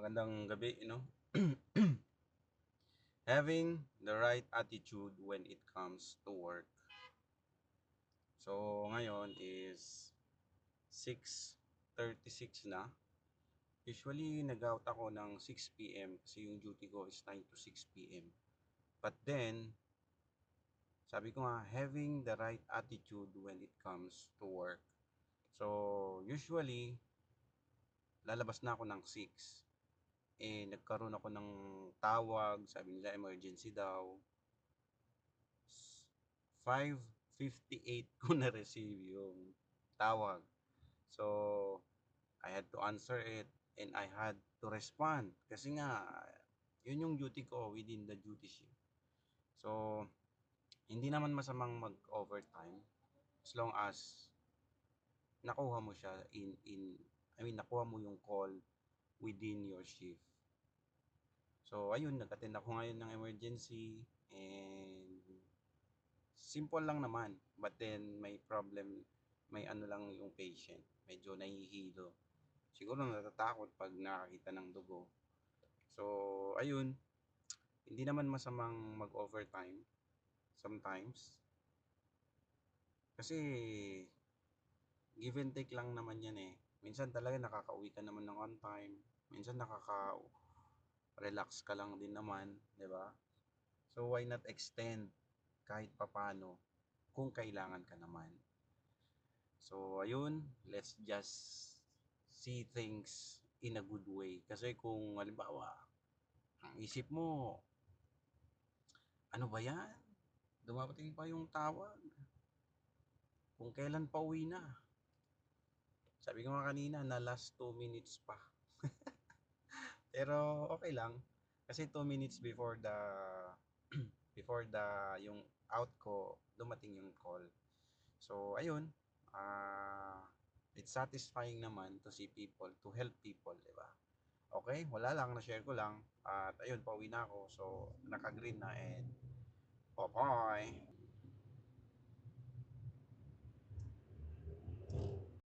Magandang gabi, Having the right attitude when it comes to work. So, ngayon is 6:36 na. Usually, nag-out ako ng 6 p.m. kasi yung duty ko is 9 to 6 p.m. But then, sabi ko nga, having the right attitude when it comes to work. So, usually, lalabas na ako ng 6. Nagkaroon ako ng tawag, sabi nila emergency daw. 5:58 ko na-receive yung tawag. So, I had to answer it and I had to respond. Kasi nga, yun yung duty ko within the duty shift. So, hindi naman masamang mag-overtime as long as nakuha mo siya nakuha mo yung call within your shift. So, ayun, nag-attend ako ngayon ng emergency and simple lang naman. But then, may problem, may ano lang yung patient. Medyo nahihilo. Siguro natatakot pag nakakita ng dugo. So, ayun, hindi naman masamang mag-overtime sometimes. Kasi, give and take lang naman yan eh. Minsan talaga nakakauwi ka naman ng on time. Minsan relax ka lang din naman, di ba? So, why not extend kahit papano kung kailangan ka naman. So, ayun, let's just see things in a good way. Kasi kung halimbawa, ang isip mo, ano ba yan? Dumating pa yung tawag. Kung kailan pa uwi na. Sabi ko nga kanina, na last 2 minutes pa. Pero okay lang. Kasi 2 minutes before the yung out ko, dumating yung call. So, ayun, it's satisfying naman to see people, to help people, di ba? Okay, wala lang, na-share ko lang. At ayun, pauwi na ako. So, naka-green na and bye-bye.